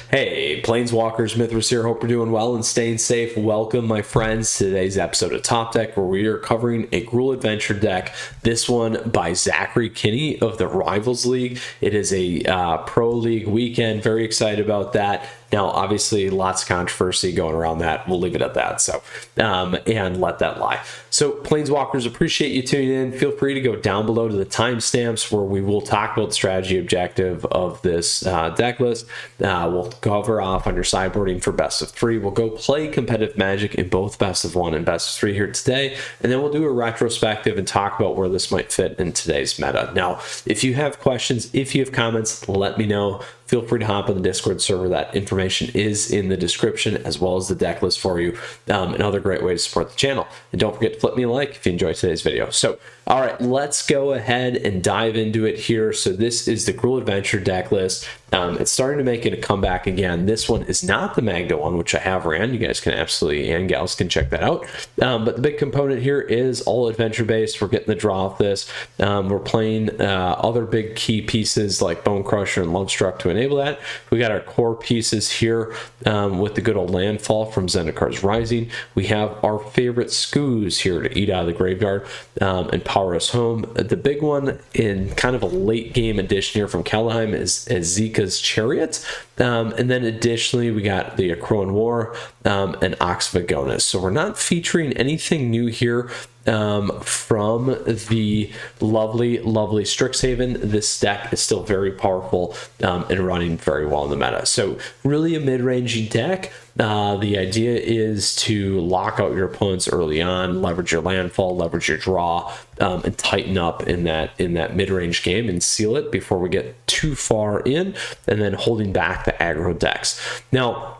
Hey, Planeswalkers, Mythras here. Hope you're doing well and staying safe. Welcome, my friends, to today's episode of Top Deck, where we are covering a Gruul Adventure deck. This one by Zachary Kinney of the Rivals League. It is a Pro League weekend. Very excited about that. Now, obviously, lots of controversy going around that. We'll leave it at that. So, and let that lie. So, Planeswalkers, appreciate you tuning in. Feel free to go down below to the timestamps where we will talk about the strategy objective of this deck list. We'll cover off on your sideboarding for best of 3. We'll go play competitive Magic in both best of 1 and best of 3 here today. And then we'll do a retrospective and talk about where this might fit in today's meta. Now, if you have questions, if you have comments, let me know. Feel free to hop on the Discord server. That information is in the description, as well as the deck list for you. Another great way to support the channel. And don't forget to flip me a like if you enjoyed today's video. So, all right, let's go ahead and dive into it here. So this is the Gruul Adventure deck list. It's starting to make it a comeback again. This one is not the Magda one, which I have ran. You guys can absolutely, and gals can check that out. But the big component here is all adventure based. We're getting the draw off this. We're playing other big key pieces like Bone Crusher and Lovestruck to enable that. We got our core pieces here with the good old landfall from Zendikar Rising. We have our favorite Skoos here to eat out of the graveyard and power us home. The big one in kind of a late game addition here from Kaldheim is Zika's Chariot. And then additionally, we got the Aggro War and Ox Vagonis. So we're not featuring anything new here from the lovely Strixhaven. This deck is still very powerful and running very well in the meta. So really a mid-rangey deck. The idea is to lock out your opponents early on, leverage your landfall, leverage your draw, and tighten up in that mid-range game and seal it before we get too far in, and then holding back the aggro decks. Now,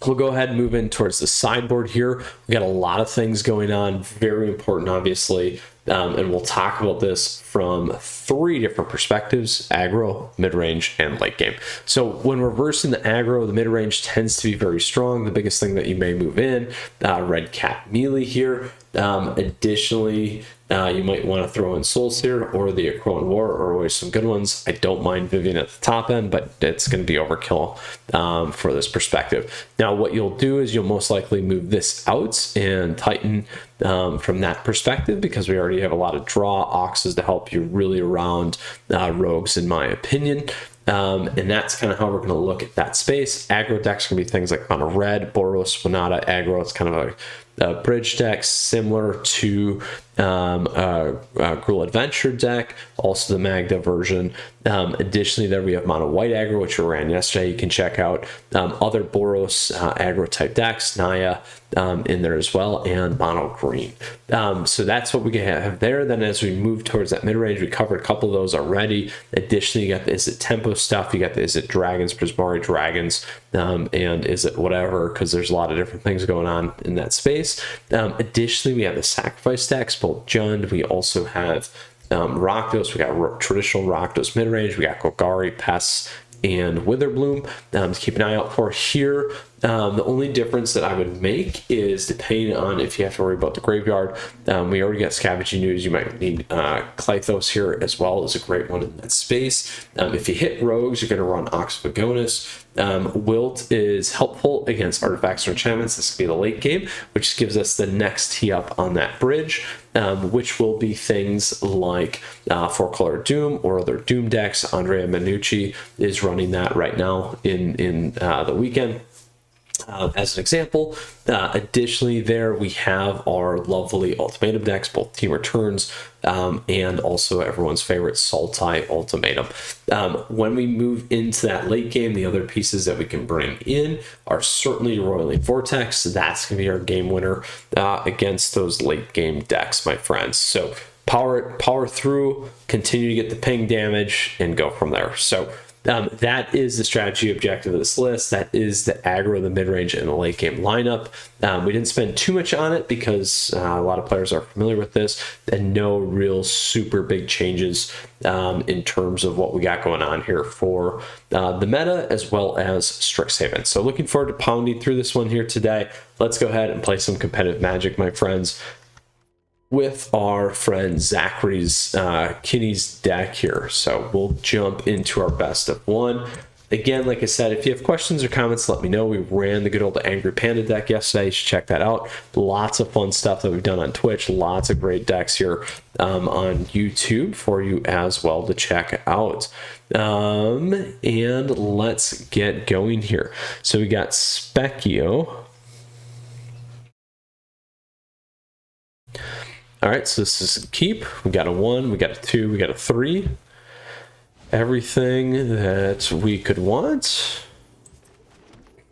we'll go ahead and move in towards the sideboard here. We got a lot of things going on, very important, obviously, and we'll talk about this from 3 different perspectives: aggro, mid-range, and late game. So when reversing the aggro, the mid-range tends to be very strong. The biggest thing that you may move in, Red Cat Melee here. Additionally, you might want to throw in Soulseer or the Aggro War, are always some good ones. I don't mind Vivian at the top end, but it's going to be overkill for this perspective. Now, what you'll do is you'll most likely move this out and tighten from that perspective, because we already have a lot of draw oxes to help you really around rogues, in my opinion. And that's kind of how we're going to look at that space. Aggro decks are going to be things like Mono Red, Boros, Winata, Aggro. It's kind of a bridge deck similar to Gruul Adventure deck, also the Magda version. Additionally, there we have Mono White Aggro, which we ran yesterday. You can check out other Boros aggro type decks, Naya in there as well, and Mono Green. So that's what we have there. Then as we move towards that mid-range, we covered a couple of those already. Additionally, you got the Is It Tempo stuff, you got the Is It Dragons, Prismari Dragons, and Is It Whatever, because there's a lot of different things going on in that space. Additionally, we have the Sacrifice decks, both Jund. We also have Rakdos. We got traditional Rakdos mid-range. We got Golgari, Pests, and Witherbloom to keep an eye out for here. The only difference that I would make is depending on if you have to worry about the graveyard. We already got Scavenging Ooze. You might need Clythos here as well, is a great one in that space. If you hit rogues, you're going to run Ox Vagonis. Wilt is helpful against artifacts or enchantments. This could be the late game, which gives us the next tee up on that bridge, which will be things like Four Color Doom or other Doom decks. Andrea Manucci is running that right now in the weekend. As an example. Additionally, there we have our lovely Ultimatum decks, both Team Returns and also everyone's favorite Sultai Ultimatum. When we move into that late game, the other pieces that we can bring in are certainly Roiling Vortex. That's going to be our game winner against those late game decks, my friends. So power through, continue to get the ping damage, and go from there. So that is the strategy objective of this list. That is the aggro, the mid-range, and the late game lineup. We didn't spend too much on it because a lot of players are familiar with this, and no real super big changes in terms of what we got going on here for the meta as well as Strixhaven. So looking forward to pounding through this one here today. Let's go ahead and play some competitive Magic, my friends, with our friend Zachary's Kinney's deck here. So we'll jump into our best of 1. Again, like I said, if you have questions or comments, let me know. We ran the good old Angry Panda deck yesterday. You should check that out. Lots of fun stuff that we've done on Twitch. Lots of great decks here on YouTube for you as well to check out. And let's get going here. So we got Specchio. All right, so this is a keep. We got a 1, we got a 2, we got a 3. Everything that we could want.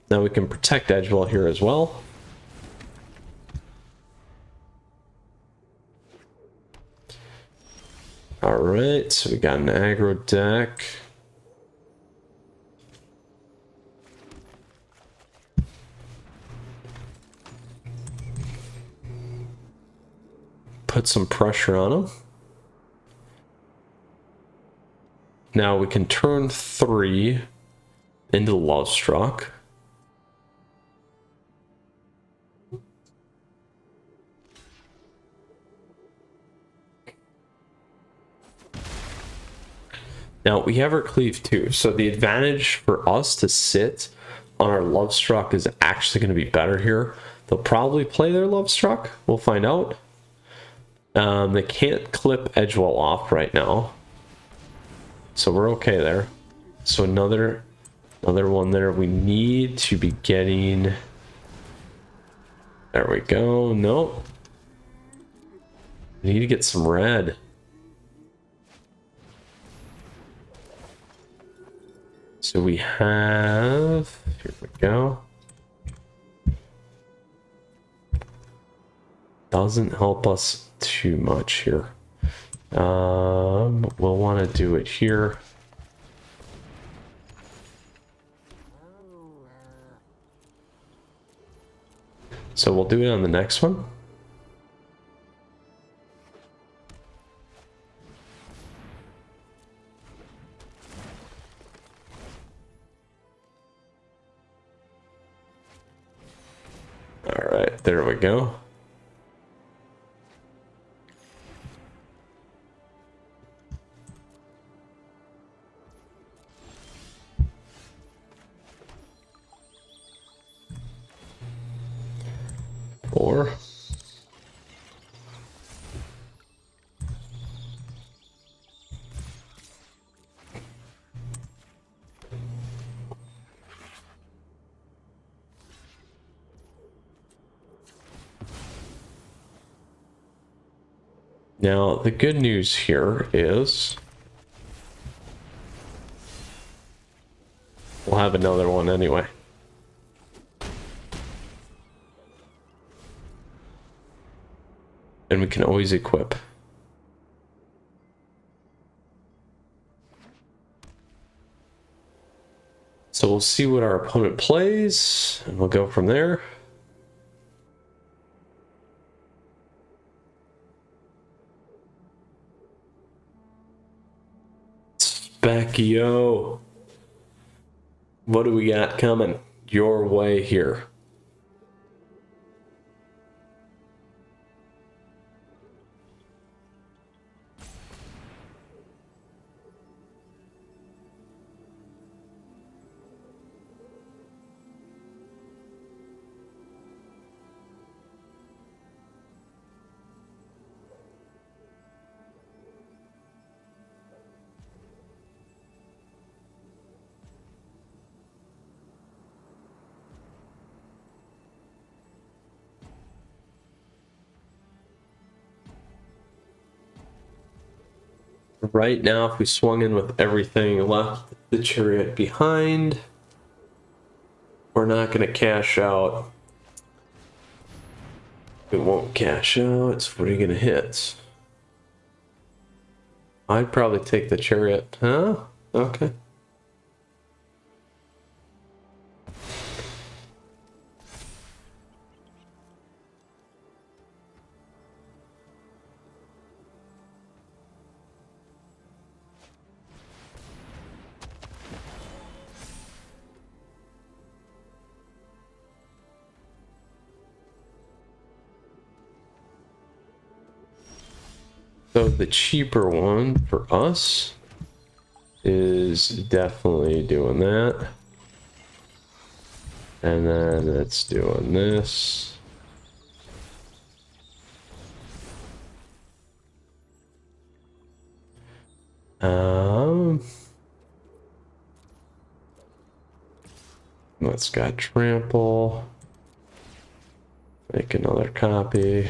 Now we can protect Edgewell here as well. All right, so we got an aggro deck. Put some pressure on him. Now we can turn 3 into Lovestruck. Now we have our Cleave too, so the advantage for us to sit on our Lovestruck is actually going to be better here. They'll probably play their Lovestruck. We'll find out. They can't clip Edgewell off right now, so we're okay there. So another one there. We need to be getting. There we go. Nope. We need to get some red. So we have. Here we go. Doesn't help us too much here. We'll want to do it here. So we'll do it on the next one. All right, there we go. Four. Now, the good news here is we'll have another one anyway. And we can always equip. So we'll see what our opponent plays, and we'll go from there. Specchio. What do we got coming your way here? Right now, if we swung in with everything, left the chariot behind, we're not going to cash out. It won't cash out. So what are you going to hit? I'd probably take the chariot. Huh? Okay. So the cheaper one for us is definitely doing that. And then it's doing this. Let's got trample. Make another copy.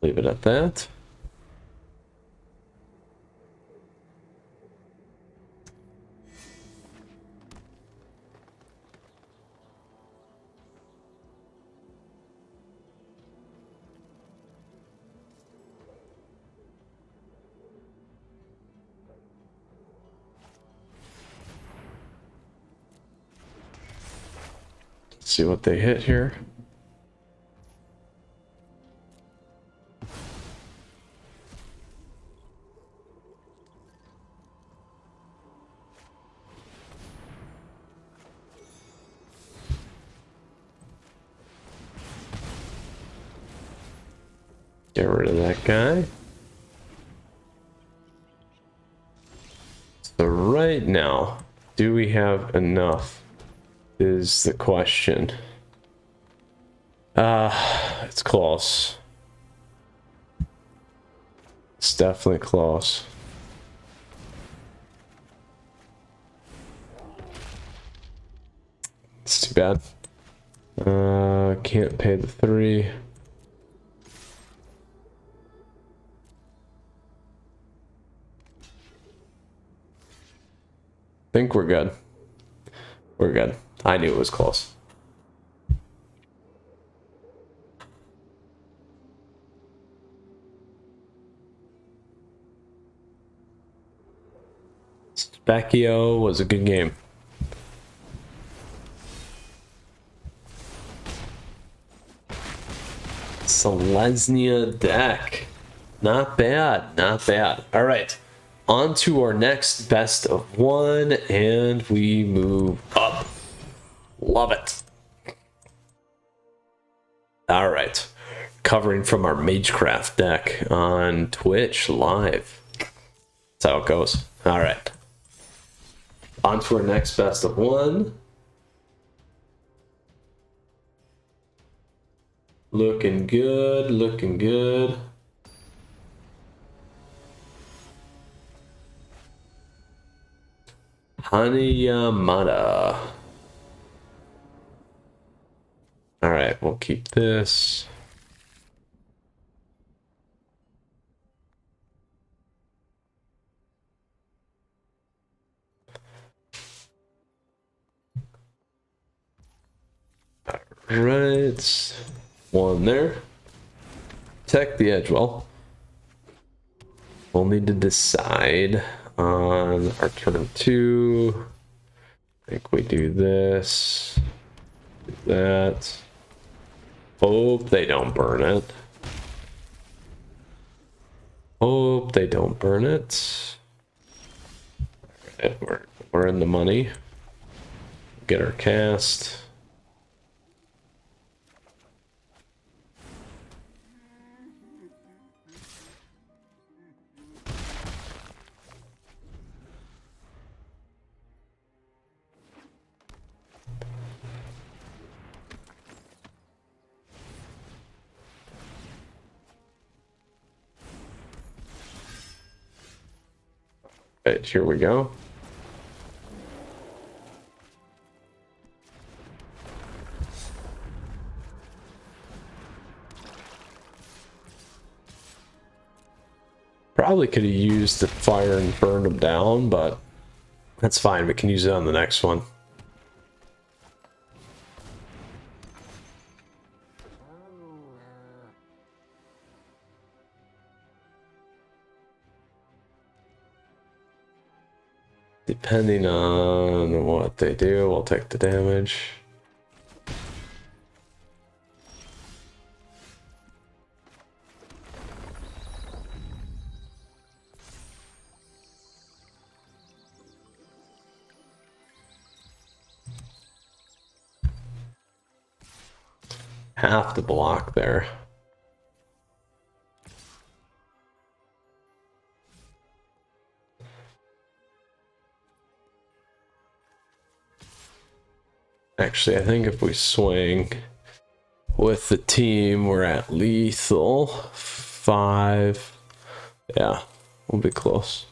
Leave it at that. See what they hit here. Get rid of that guy. So right now, do we have enough is the question. It's close. It's definitely close. It's too bad. Can't pay the 3. Think we're good. We're good. I knew it was close. Specchio was a good game. Selesnya deck. Not bad, not bad. All right. On to our next best of 1, and we move up. Love it. All right. Covering from our Magecraft deck on Twitch live. That's how it goes. All right. On to our next best of 1. Looking good, looking good. Hanayamada. All right, we'll keep this. All right, 1 there. Protect the edge well. We'll need to decide on our turn 2. I think we do this, do that. Hope they don't burn it. Hope they don't burn it. All right, we're in the money. Get our cast. Right, here we go. Probably could have used the fire and burned them down, but that's fine. We can use it on the next one. Depending on what they do, we'll take the damage. have to block there. Actually, I think if we swing with the team, we're at lethal 5. Yeah, we'll be close.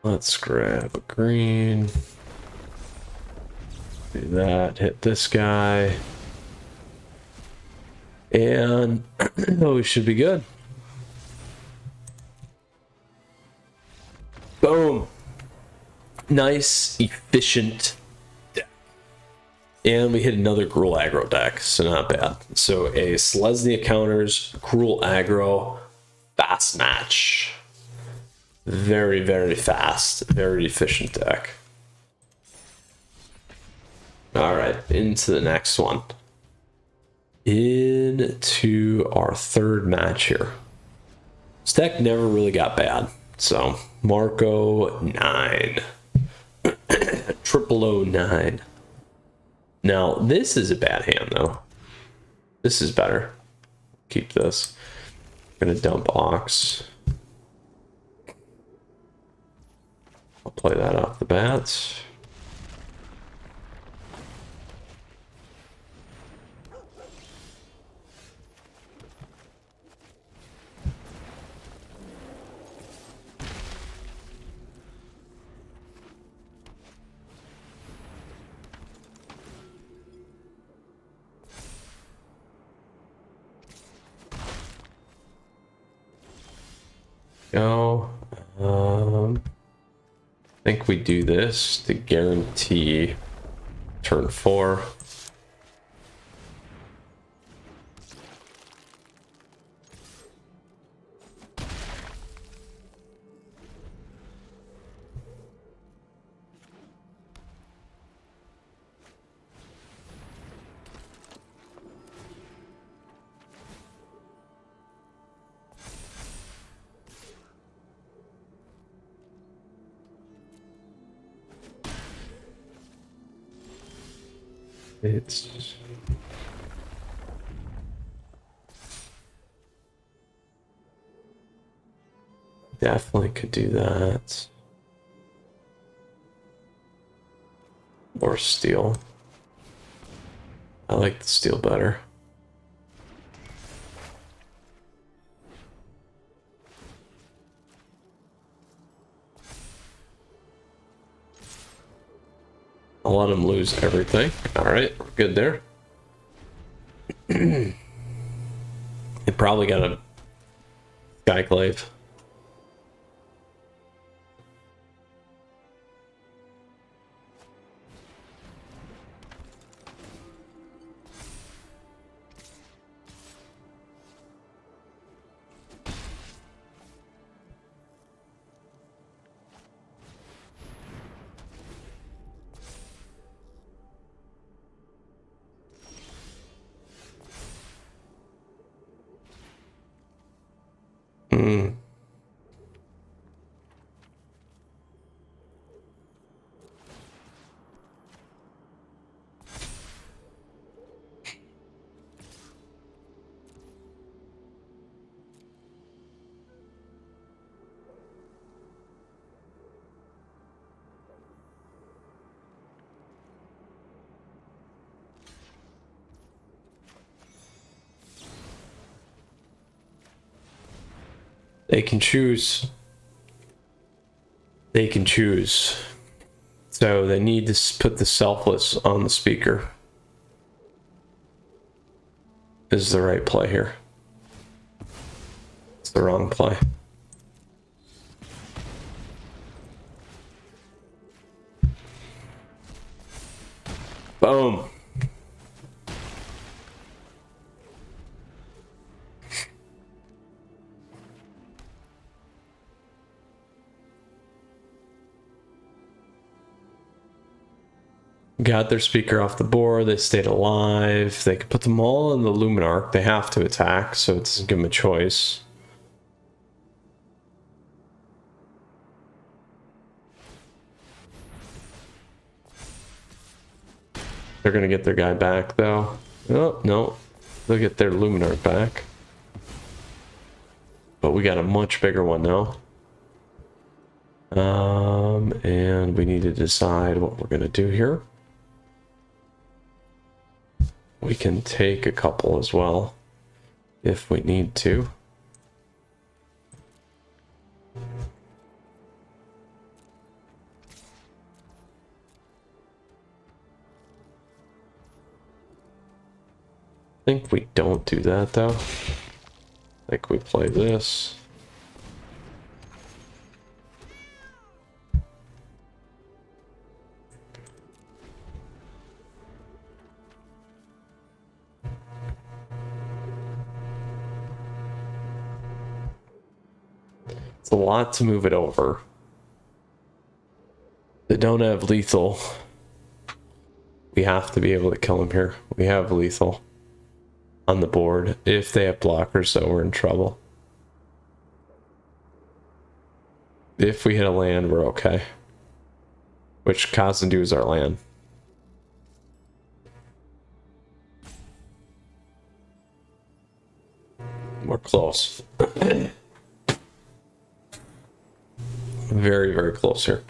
Let's grab a green. Do that, hit this guy. And we should be good. Boom. Nice, efficient deck. And we hit another Gruul aggro deck, so not bad. So a Selesnya counters, Gruul aggro, fast match. Very, very fast, very efficient deck. All right, into the next one. Into our third match here. This deck never really got bad. So, Marco 9. 009. Now, this is a bad hand, though. This is better. Keep this. I'm gonna dump Ox. I'll play that off the bat. Go. I think we do this to guarantee turn 4. It's definitely could do that. Or steel. I like the steel better. I'll let him lose everything. All right, we're good there. He probably got a Skyclave. They can choose. They can choose. So they need to put the selfless on the speaker. Is the right play here. It's the wrong play. Boom. got their speaker off the board. They stayed alive. They could put them all in the Luminarch. They have to attack, so it doesn't give them a choice. They're going to get their guy back, though. Oh, no. They'll get their Luminarch back. But we got a much bigger one now. And we need to decide what we're going to do here. We can take a couple as well, if we need to. I think we don't do that though. I think we play this. It's a lot to move it over. They don't have lethal. We have to be able to kill him here. We have lethal on the board. If they have blockers, so we're in trouble. If we hit a land, we're okay. Which Kazendu is our land. We're close. Very, very close here.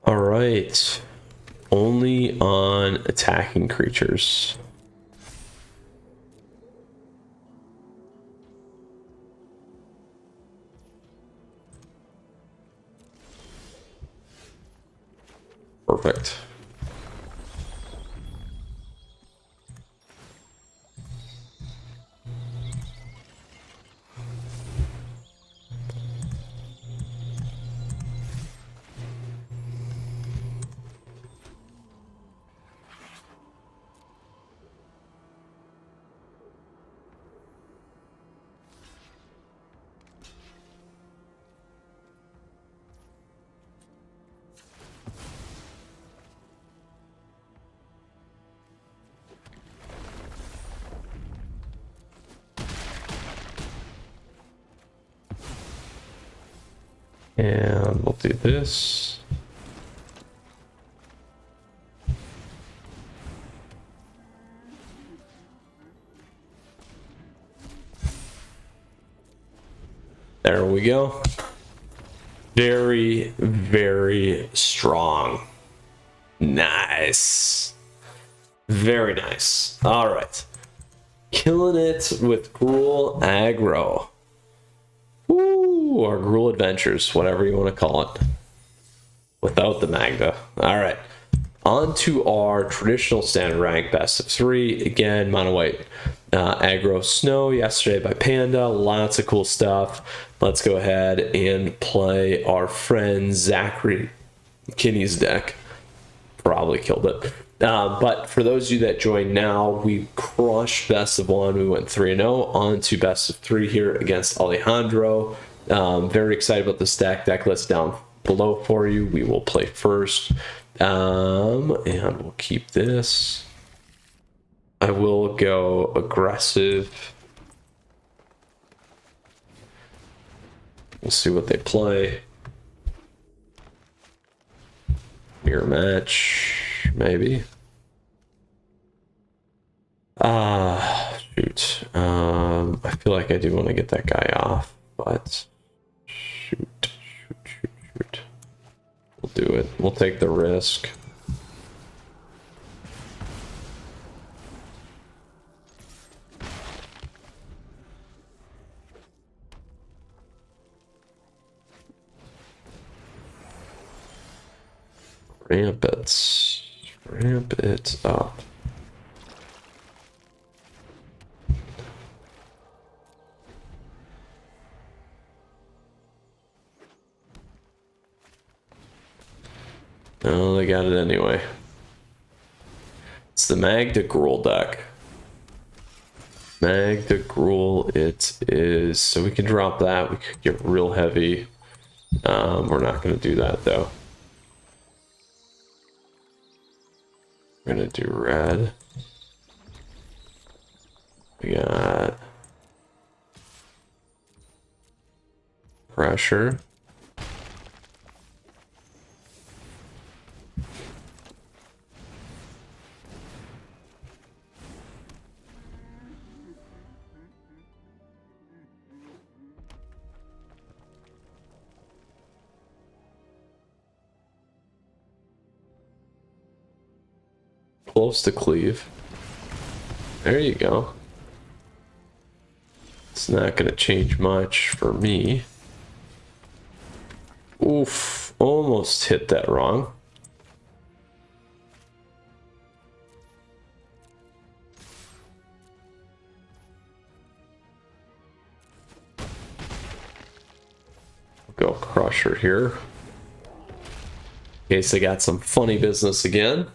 All right. Only on attacking creatures. Perfect. And we'll do this. There we go. Very, very strong. Nice. Very nice. All right. Killing it with Gruul Aggro. Woo, or Gruul Adventures, whatever you want to call it. Without the Magda. All right. On to our traditional standard rank best of 3. Again, mono white aggro snow yesterday by Panda. Lots of cool stuff. Let's go ahead and play our friend Zachary Kinney's deck. Probably killed it. But for those of you that join now, we crushed best of 1. We went 3-0 on to best of 3 here against Alejandro. Very excited about this deck. Deck list down below for you. We will play first. And we'll keep this. I will go aggressive. We'll see what they play. Mirror match, maybe. Shoot. I feel like I do want to get that guy off, but shoot. We'll do it. We'll take the risk. Ramp it. Ramp it up. Oh, they got it anyway. the Magda Gruul deck. Magda Gruul it is. So we can drop that. We could get real heavy. We're not going to do that though. We're going to do red. We got pressure. Close to cleave. There you go. It's not going to change much for me. Oof, almost hit that wrong. Go Crusher here. In case I got some funny business again.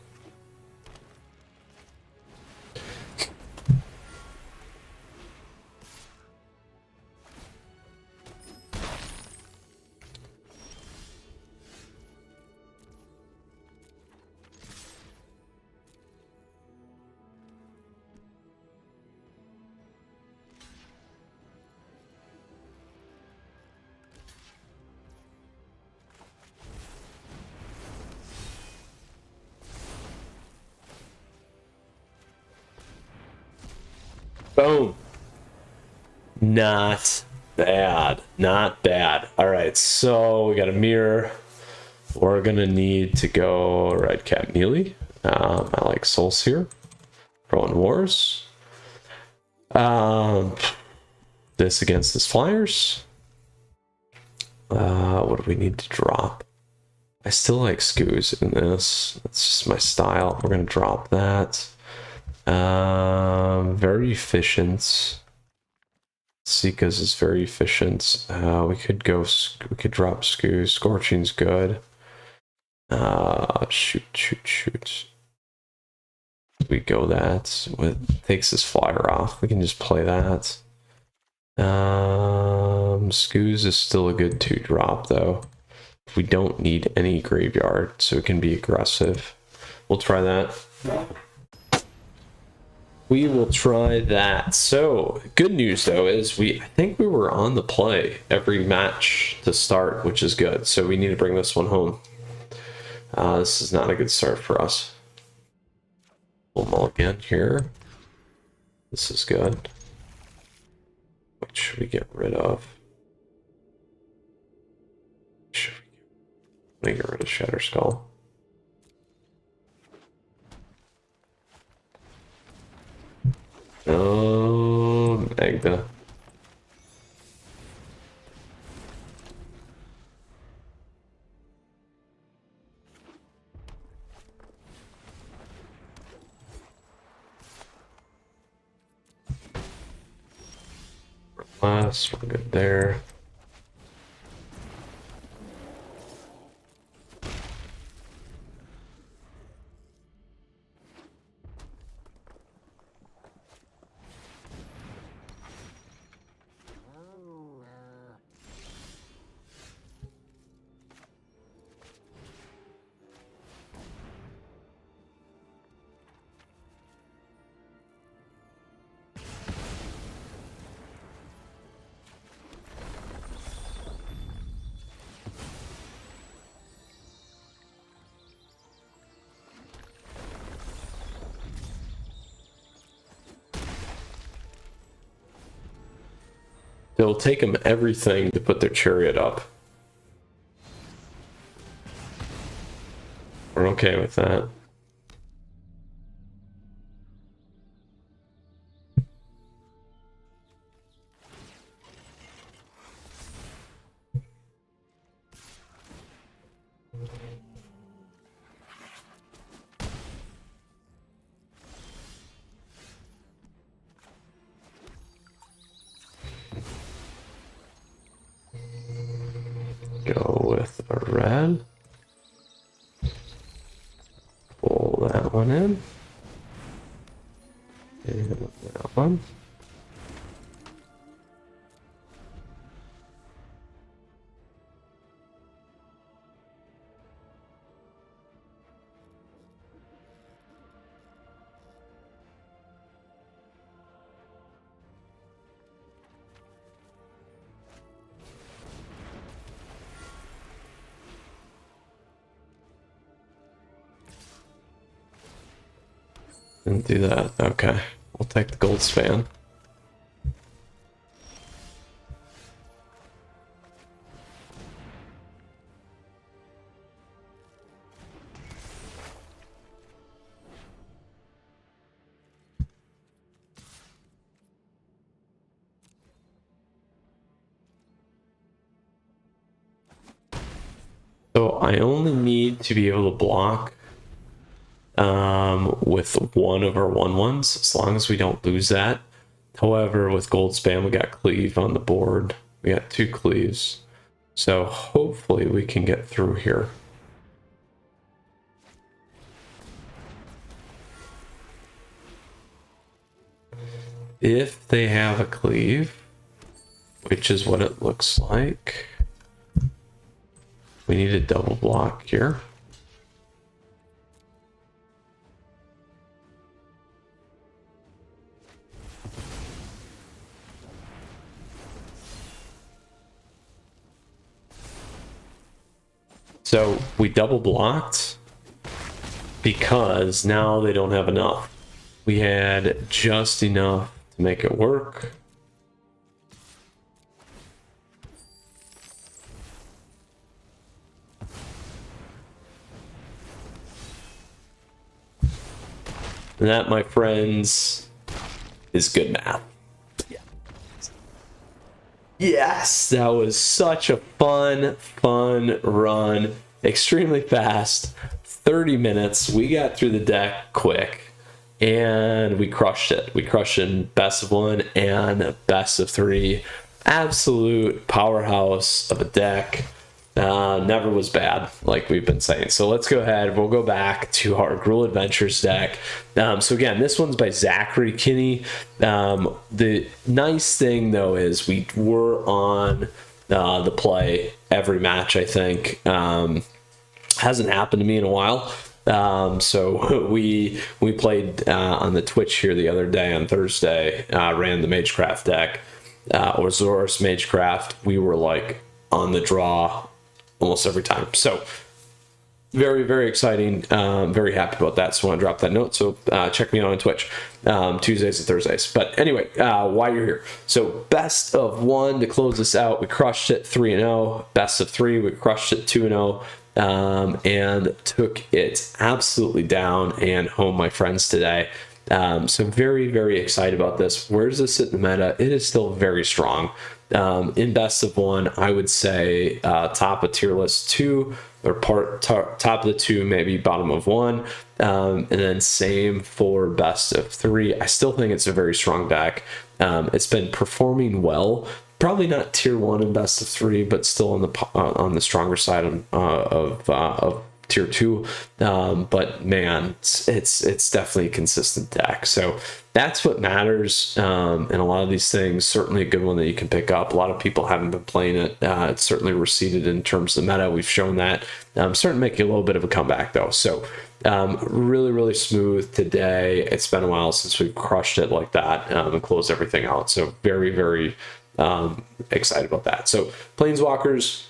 Boom. Not bad. Not bad. All right, so we got a mirror. We're going to need to go Red Cap Melee. I like Souls here. Throwing Wars. This against his Flyers. What do we need to drop? I still like Scoos in this. That's just my style. We're going to drop that. Very efficient. Sika's is very efficient. We could drop Scoos. Scorching's good. Shoot. We go that with takes his flyer off. We can just play that. Scoos is still a good 2-drop though. We don't need any graveyard, so it can be aggressive. We'll try that. We will try that. So good news though is I think we were on the play every match to start, which is good. So we need to bring this one home. This is not a good start for us. We'll mulligan here. This is good. What should we get rid of? Let me get rid of Shatter Skull. Oh, Magda. We're good there. It'll take them everything to put their chariot up. We're okay with that. Go with a red. Pull that one in. on. Didn't do that. Okay. We'll take the gold span. So I only need to be able to block with one of our 1/1s, as long as we don't lose that. However, with gold spam, we got cleave on the board. We got 2 cleaves. So hopefully we can get through here. If they have a cleave, which is what it looks like, we need a double block here. So we double blocked because now they don't have enough. We had just enough to make it work. And that, my friends, is good math. Yeah. Yes, that was such a fun run. Extremely fast. 30 minutes. We got through the deck quick. And we crushed it. We crushed it in best of 1 and best of 3. Absolute powerhouse of a deck. Never was bad, like we've been saying. So let's go ahead. We'll go back to our Gruul Adventures deck. So again, this one's by Zachary Kinney. The nice thing, though, is we were on the play every match, I think. Hasn't happened to me in a while. So we played on the Twitch here the other day on Thursday, ran the Magecraft deck, or Zoros Magecraft. We were like on the draw almost every time. So very, very exciting. Very happy about that. So I want to drop that note. So check me out on Twitch Tuesdays and Thursdays. But anyway, while you're here, so best of 1 to close this out. We crushed it 3-0. Best of 3, we crushed it 2-0. And took it absolutely down and home, my friends, today. So very, very excited about this. Where does this sit in the meta? It is still very strong. In best of 1, I would say top of tier list 2, or top of the 2, maybe bottom of 1. And then same for best of 3. I still think it's a very strong deck. It's been performing well. Probably not tier 1 and best of 3, but still on the stronger side of tier 2. But man, it's definitely a consistent deck. So that's what matters. And a lot of these things, certainly a good one that you can pick up. A lot of people haven't been playing it. It's certainly receded in terms of the meta. We've shown that. Starting to make a little bit of a comeback though. So really, really smooth today. It's been a while since we've crushed it like that and closed everything out. So very, very excited about that. So Planeswalkers,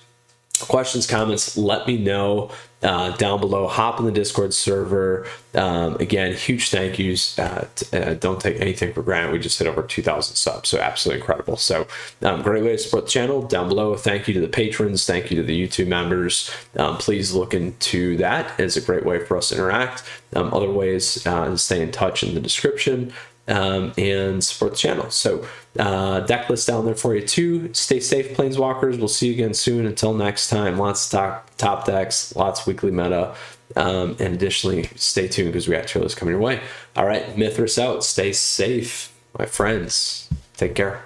questions, comments, let me know down below. Hop in the Discord server. Again, huge thank yous. Don't take anything for granted. We just hit over 2,000 subs, so absolutely incredible. So great way to support the channel. Down below, thank you to the patrons, thank you to the YouTube members. Please look into that as a great way for us to interact. Other ways to stay in touch in the description. And support the channel. So deck list down there for you too. Stay safe, Planeswalkers. We'll see you again soon. Until next time, lots of top decks, lots of weekly meta, and additionally stay tuned because we got trailers coming your way. All right, Mythras out. Stay safe, my friends. Take care.